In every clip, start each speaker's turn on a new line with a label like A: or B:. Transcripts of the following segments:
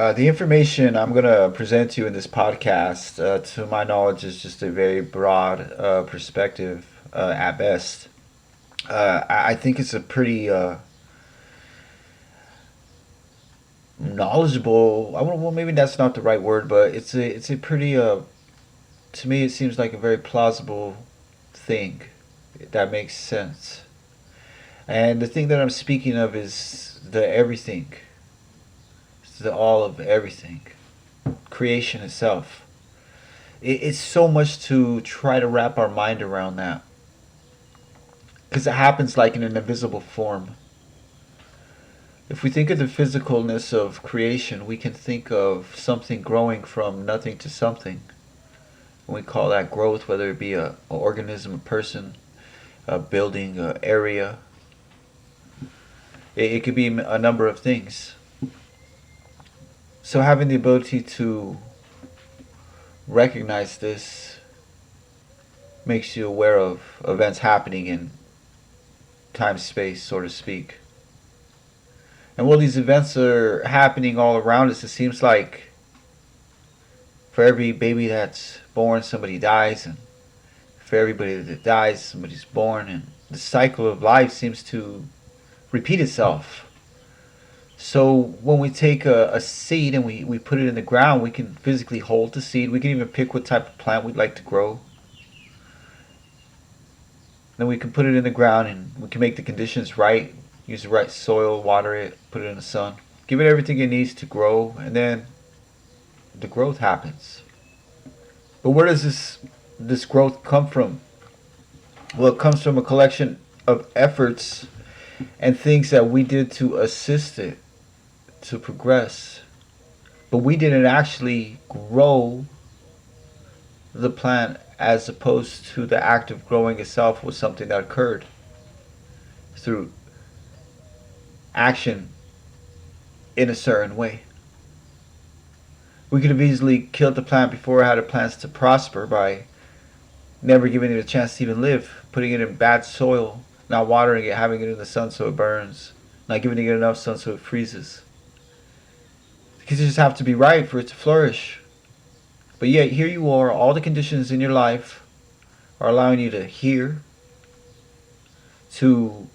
A: The information I'm going to present to you in this podcast, to my knowledge, is just a very broad perspective at best. I think it's a pretty knowledgeable. Well, maybe that's not the right word, but it's a pretty to me it seems like a very plausible thing that makes sense. And the thing that I'm speaking of is the everything. It's the all of everything. Creation itself. It's so much to try to wrap our mind around that. Because it happens like in an invisible form. If we think of the physicalness of creation, we can think of something growing from nothing to something. And we call that growth, whether it be an organism, a person, a building, an area. It could be a number of things. So having the ability to recognize this makes you aware of events happening in time space, so to speak. And while these events are happening all around us, it seems like for every baby that's born, somebody dies, and for everybody that dies, somebody's born, and the cycle of life seems to repeat itself. So when we take a seed and we put it in the ground, we can physically hold the seed. We can even pick what type of plant we'd like to grow. Then we can put it in the ground and we can make the conditions right. Use the right soil, water it, put it in the sun. Give it everything it needs to grow, and then the growth happens. But where does this growth come from? Well, it comes from a collection of efforts and things that we did to assist it to progress. But we didn't actually grow the plant, as opposed to the act of growing itself was something that occurred through action in a certain way. We could have easily killed the plant before it had a chance to prosper by never giving it a chance to even live, putting it in bad soil, not watering it, having it in the sun so it burns, not giving it enough sun so it freezes. Because you just have to be right for it to flourish. But yet here you are, all the conditions in your life are allowing you to hear, to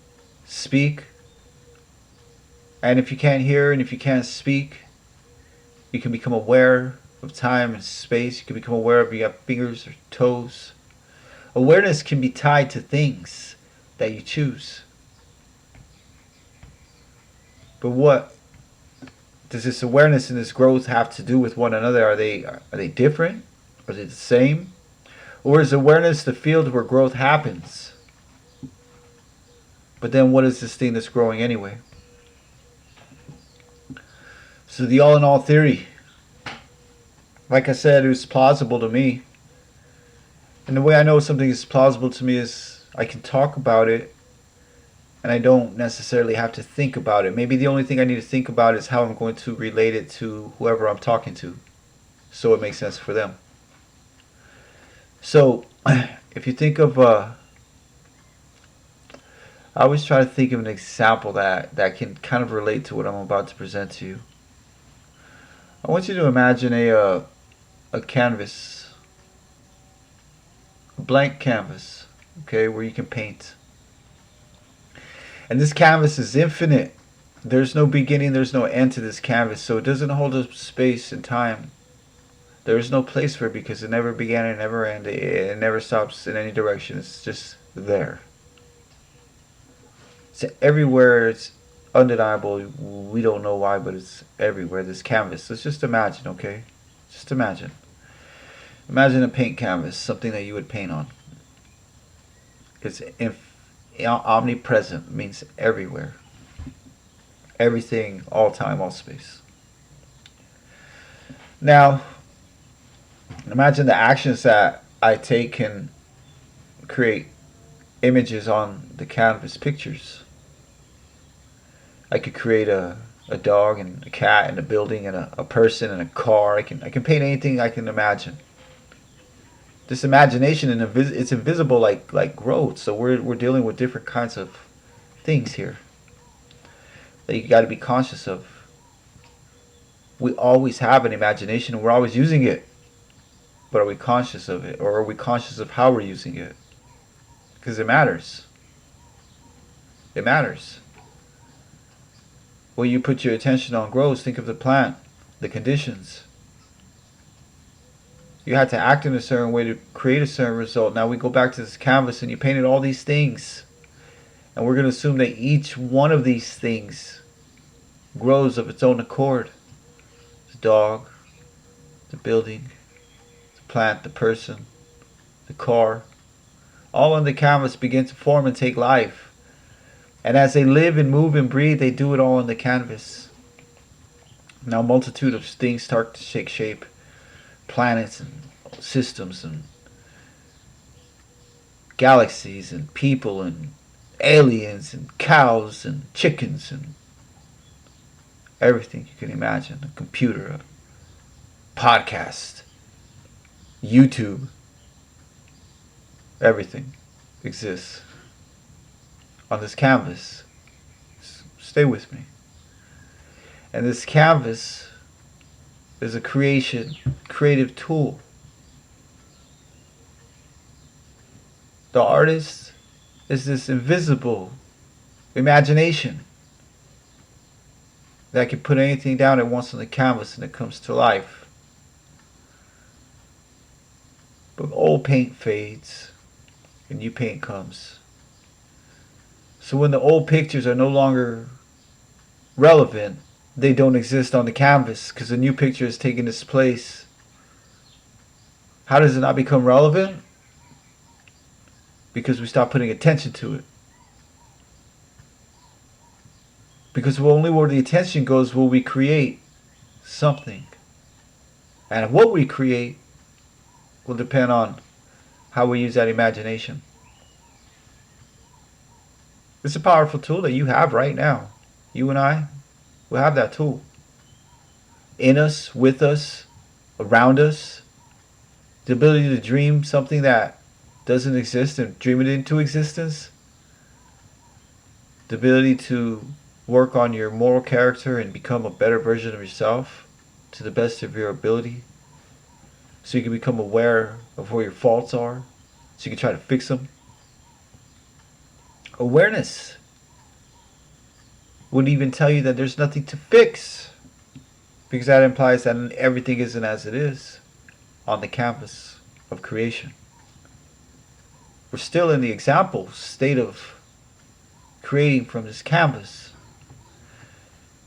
A: speak. And if you can't hear and if you can't speak, you can become aware of time and space. You can become aware of your fingers or toes. Awareness can be tied to things that you choose. But what does this awareness and this growth have to do with one another? Are they different? Are they the same? Or is awareness the field where growth happens? But then what is this thing that's growing anyway? So the all-in-all theory, like I said, it was plausible to me. And the way I know something is plausible to me is I can talk about it and I don't necessarily have to think about it. Maybe the only thing I need to think about is how I'm going to relate it to whoever I'm talking to, so it makes sense for them. So if you think of I always try to think of an example that can kind of relate to what I'm about to present to you. I want you to imagine a canvas, a blank canvas, okay, where you can paint. And this canvas is infinite. There's no beginning, there's no end to this canvas, so it doesn't hold up space and time. There is no place for it because it never began and never ended. It never stops in any direction. It's just there. It's everywhere. It's undeniable. We don't know why, but it's everywhere. This canvas. Let's just imagine, okay? Just imagine. Imagine a paint canvas, something that you would paint on. It's omnipresent, means everywhere. Everything, all time, all space. Now, imagine the actions that I take can create images on the canvas, pictures. I could create a dog and a cat and a building and a person and a car. I can paint anything I can imagine. This imagination and it's invisible like growth. So we're dealing with different kinds of things here that you got to be conscious of. We always have an imagination and we're always using it. But are we conscious of it? Or are we conscious of how we're using it? Because it matters. It matters. What you put your attention on grows. Think of the plant, the conditions. You had to act in a certain way to create a certain result. Now we go back to this canvas and you painted all these things. And we're going to assume that each one of these things grows of its own accord. The dog, the building, the plant, the person, the car. All on the canvas begin to form and take life. And as they live and move and breathe, they do it all on the canvas. Now a multitude of things start to take shape. Planets and systems and galaxies and people and aliens and cows and chickens and everything you can imagine. A computer, a podcast, YouTube, everything exists on this canvas. Stay with me. And this canvas is a creative tool. The artist is this invisible imagination that can put anything down it wants on the canvas and it comes to life. But old paint fades and new paint comes. So when the old pictures are no longer relevant, they don't exist on the canvas because the new picture has taken its place. How does it not become relevant? Because we stop putting attention to it. Because only where the attention goes will we create something. And what we create will depend on how we use that imagination. It's a powerful tool that you have right now. You and I will have that tool. In us, with us, around us. The ability to dream something that doesn't exist and dream it into existence. The ability to work on your moral character and become a better version of yourself to the best of your ability. So you can become aware of where your faults are. So you can try to fix them. Awareness would even tell you that there's nothing to fix. Because that implies that everything isn't as it is on the canvas of creation. We're still in the example state of creating from this canvas.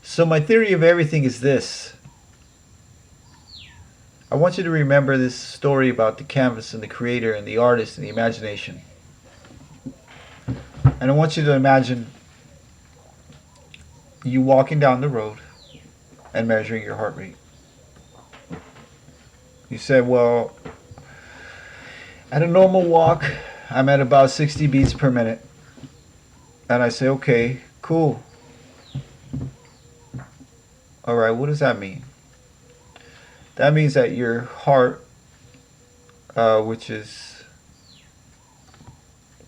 A: So my theory of everything is this. I want you to remember this story about the canvas and the creator and the artist and the imagination. And I want you to imagine you walking down the road and measuring your heart rate. You said, well, at a normal walk, I'm at about 60 beats per minute. And I say, okay, cool. Alright, what does that mean? That means that your heart, which is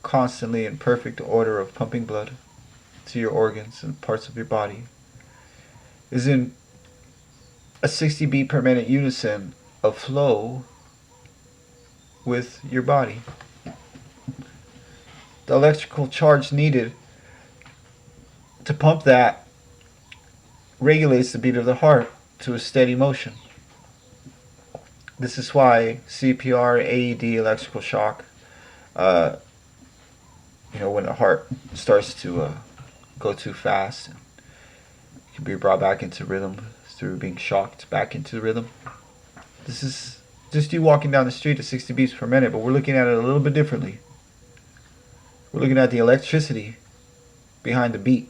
A: constantly in perfect order of pumping blood to your organs and parts of your body, is in a 60 beat per minute unison of flow with your body. The electrical charge needed to pump that regulates the beat of the heart to a steady motion. This is why CPR, AED, electrical shock, when the heart starts to go too fast, it can be brought back into rhythm through being shocked back into rhythm. This is just you walking down the street at 60 beats per minute, but we're looking at it a little bit differently. We're looking at the electricity behind the beat,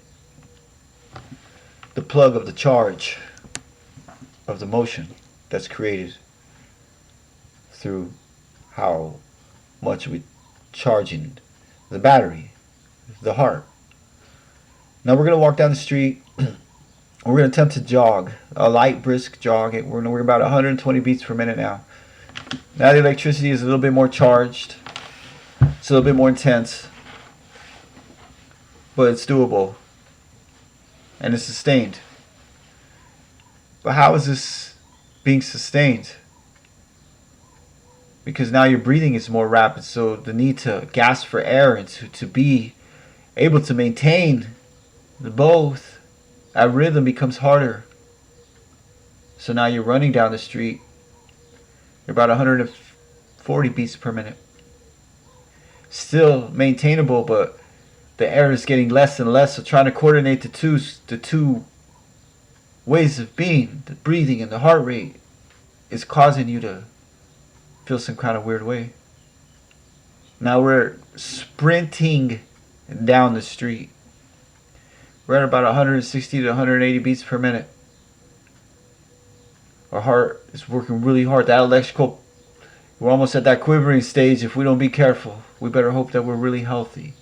A: the plug of the charge of the motion that's created through how much we charging the battery, the heart. Now we're going to walk down the street. We're going to attempt to jog, a light, brisk jog. We're about 120 beats per minute now. Now the electricity is a little bit more charged. It's a little bit more intense. But it's doable. And it's sustained. But how is this being sustained? Because now your breathing is more rapid, so the need to gasp for air and to be able to maintain both at rhythm becomes harder. So now you're running down the street, you're about 140 beats per minute. Still maintainable, but the air is getting less and less, so trying to coordinate the two ways of being, the breathing and the heart rate, is causing you to feel some kind of weird way. Now we're sprinting down the street. We're at about 160 to 180 beats per minute. Our heart is working really hard. That electrical, we're almost at that quivering stage. If we don't be careful, we better hope that we're really healthy.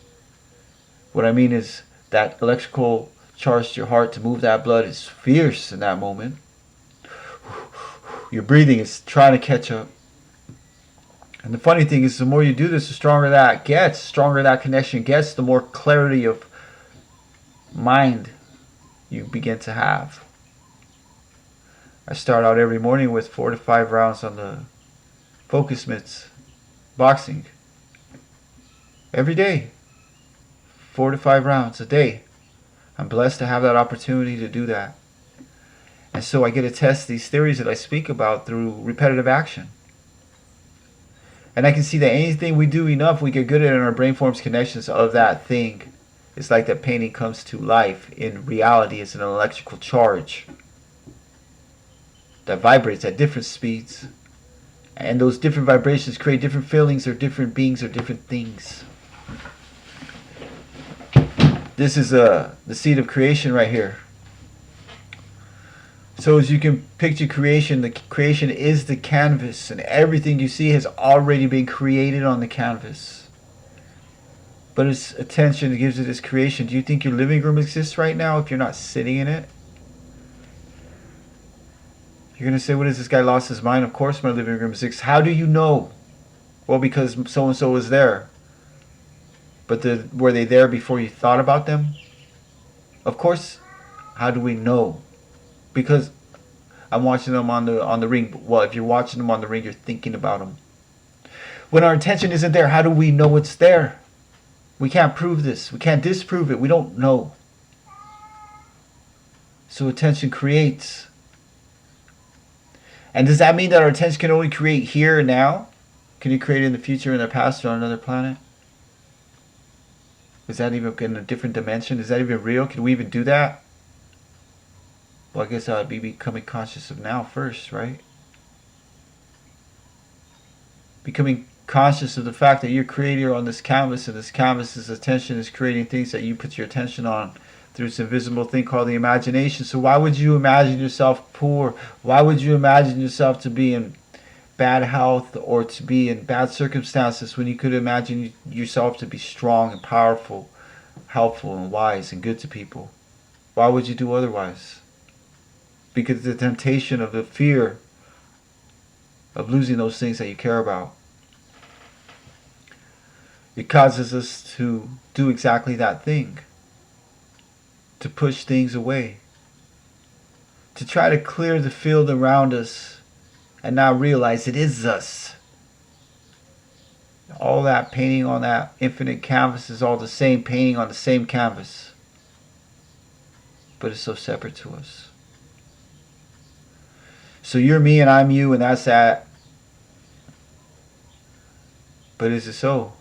A: What I mean is that electrical charge to your heart to move that blood is fierce in that moment. Your breathing is trying to catch up. And the funny thing is, the more you do this, the stronger that gets, stronger that connection gets, the more clarity of mind you begin to have. I start out every morning with 4 to 5 rounds on the focus mitts, boxing. Every day, 4 to 5 rounds a day. I'm blessed to have that opportunity to do that. And so I get to test these theories that I speak about through repetitive action. And I can see that anything we do enough, we get good at it, and our brain forms connections of that thing. It's like that painting comes to life. In reality, it's an electrical charge that vibrates at different speeds. And those different vibrations create different feelings or different beings or different things. This is the seed of creation right here. So as you can picture creation, the creation is the canvas, and everything you see has already been created on the canvas. But its attention gives it its creation. Do you think your living room exists right now if you're not sitting in it? You're going to say, what is this guy lost his mind? Of course my living room exists. How do you know? Well, because so-and-so was there. But were they there before you thought about them? Of course. How do we know? Because I'm watching them on the ring. Well, if you're watching them on the ring, you're thinking about them. When our attention isn't there, how do we know it's there? We can't prove this. We can't disprove it. We don't know. So attention creates. And does that mean that our attention can only create here and now? Can it create in the future, in the past, or on another planet? Is that even in a different dimension? Is that even real? Can we even do that? Well, I guess I would be becoming conscious of now first, right? Becoming conscious of the fact that you're creator on this canvas, and this canvas's attention is creating things that you put your attention on through this invisible thing called the imagination. So why would you imagine yourself poor? Why would you imagine yourself to be in bad health or to be in bad circumstances when you could imagine yourself to be strong and powerful, helpful and wise and good to people? Why would you do otherwise? Because the temptation of the fear of losing those things that you care about. It causes us to do exactly that thing. To push things away. To try to clear the field around us and not realize it is us. All that painting on that infinite canvas is all the same painting on the same canvas. But it's so separate to us. So you're me and I'm you, and that's that. But is it so?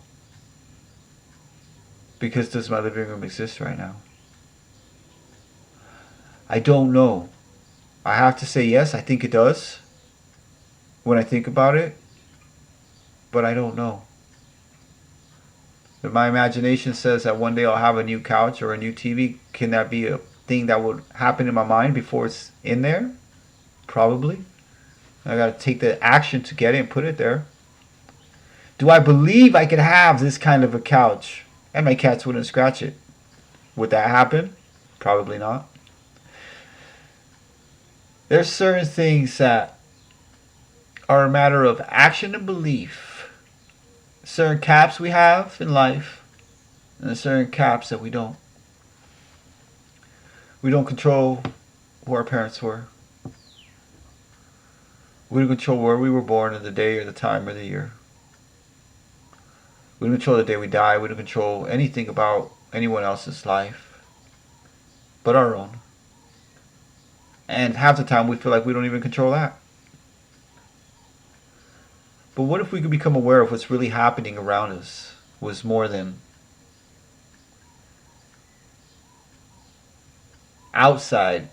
A: Because does my living room exist right now? I don't know. I have to say yes, I think it does. When I think about it. But I don't know. If my imagination says that one day I'll have a new couch or a new TV, can that be a thing that would happen in my mind before it's in there? Probably. I got to take the action to get it and put it there. Do I believe I could have this kind of a couch and my cats wouldn't scratch it? Would that happen? Probably not. There's certain things that are a matter of action and belief. Certain caps we have in life, and certain caps that we don't. We don't control who our parents were. We don't control where we were born, or the day, or the time, or the year. We don't control the day we die. We don't control anything about anyone else's life but our own. And half the time we feel like we don't even control that. But what if we could become aware of what's really happening around us was more than outside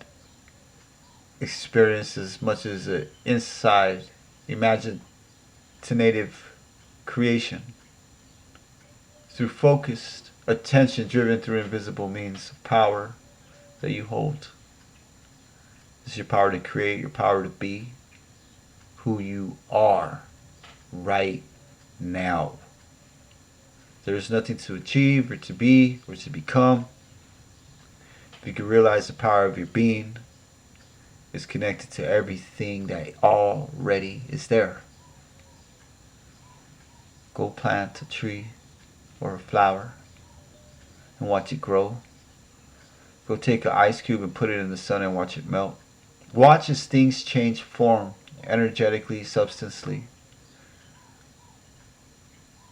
A: experience as much as an inside imaginative creation through focused attention driven through invisible means of power that you hold. This is your power to create, your power to be who you are right now. There is nothing to achieve or to be or to become. If you can realize the power of your being is connected to everything that already is there. Go plant a tree or a flower and watch it grow. Go take an ice cube and put it in the sun and watch it melt. Watch as things change form, energetically, substantially.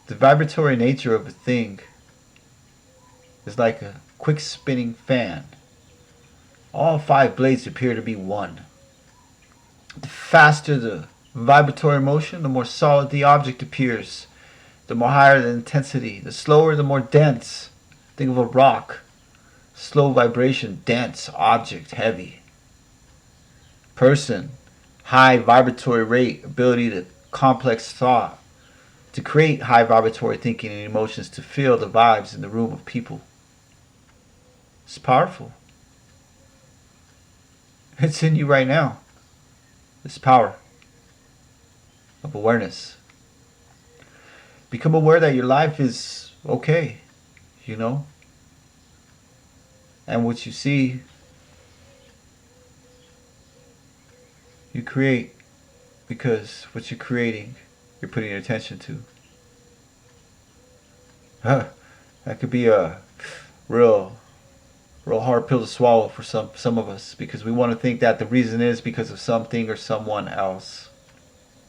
A: The vibratory nature of a thing is like a quick spinning fan. All 5 blades appear to be one. The faster the vibratory motion, the more solid the object appears. The more higher the intensity. The slower, the more dense. Think of a rock. Slow vibration, dense, object, heavy. Person, high vibratory rate, ability to complex thought, to create high vibratory thinking and emotions, to feel the vibes in the room of people. It's powerful. It's in you right now. This power of awareness. Become aware that your life is okay, you know? And what you see, you create, because what you're creating, you're putting your attention to. That could be a real hard pill to swallow for some of us, because we want to think that the reason is because of something or someone else.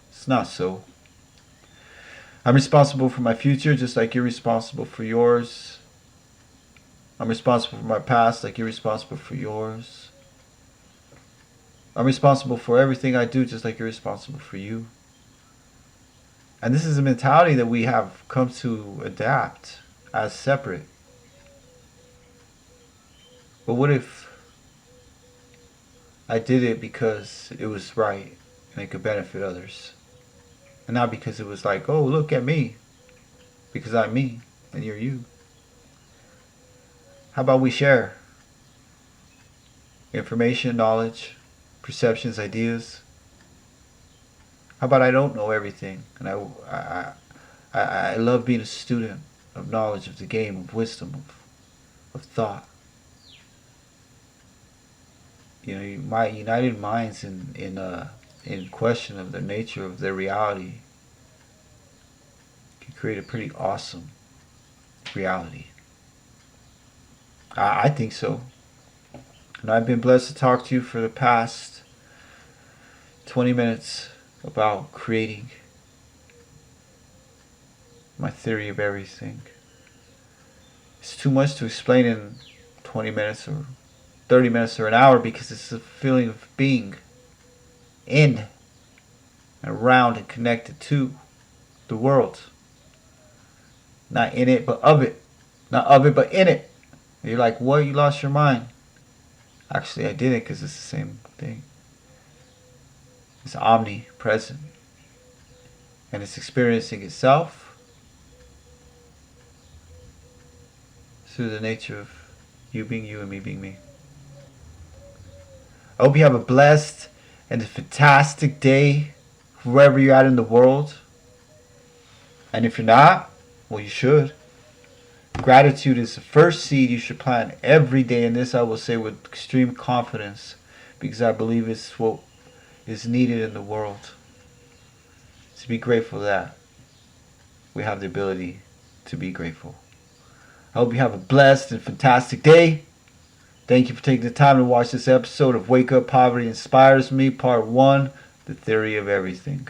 A: It's not so. I'm responsible for my future just like you're responsible for yours. I'm responsible for my past like you're responsible for yours. I'm responsible for everything I do just like you're responsible for you. And this is a mentality that we have come to adapt as separate. But what if I did it because it was right and it could benefit others? And not because it was like, oh, look at me, because I'm me and you're you. How about we share information, knowledge, perceptions, ideas? How about I don't know everything, and I love being a student of knowledge, of the game, of wisdom, of thought. You know, my united minds in question of the nature of their reality can create a pretty awesome reality. I think so. And I've been blessed to talk to you for the past 20 minutes about creating my theory of everything. It's too much to explain in 20 minutes or 30 minutes or an hour, because it's a feeling of being in and around and connected to the world. Not in it, but of it. Not of it, but in it. And you're like, what? You lost your mind? Actually, I didn't, because it's the same thing. It's omnipresent. And it's experiencing itself through the nature of you being you and me being me. I hope you have a blessed and a fantastic day wherever you're at in the world. And if you're not, well, you should. Gratitude is the first seed you should plant every day, and this I will say with extreme confidence, because I believe it's what is needed in the world. To be grateful that we have the ability to be grateful. I hope you have a blessed and fantastic day. Thank you for taking the time to watch this episode of Wake Up Poverty Inspires Me, Part 1 The theory of everything.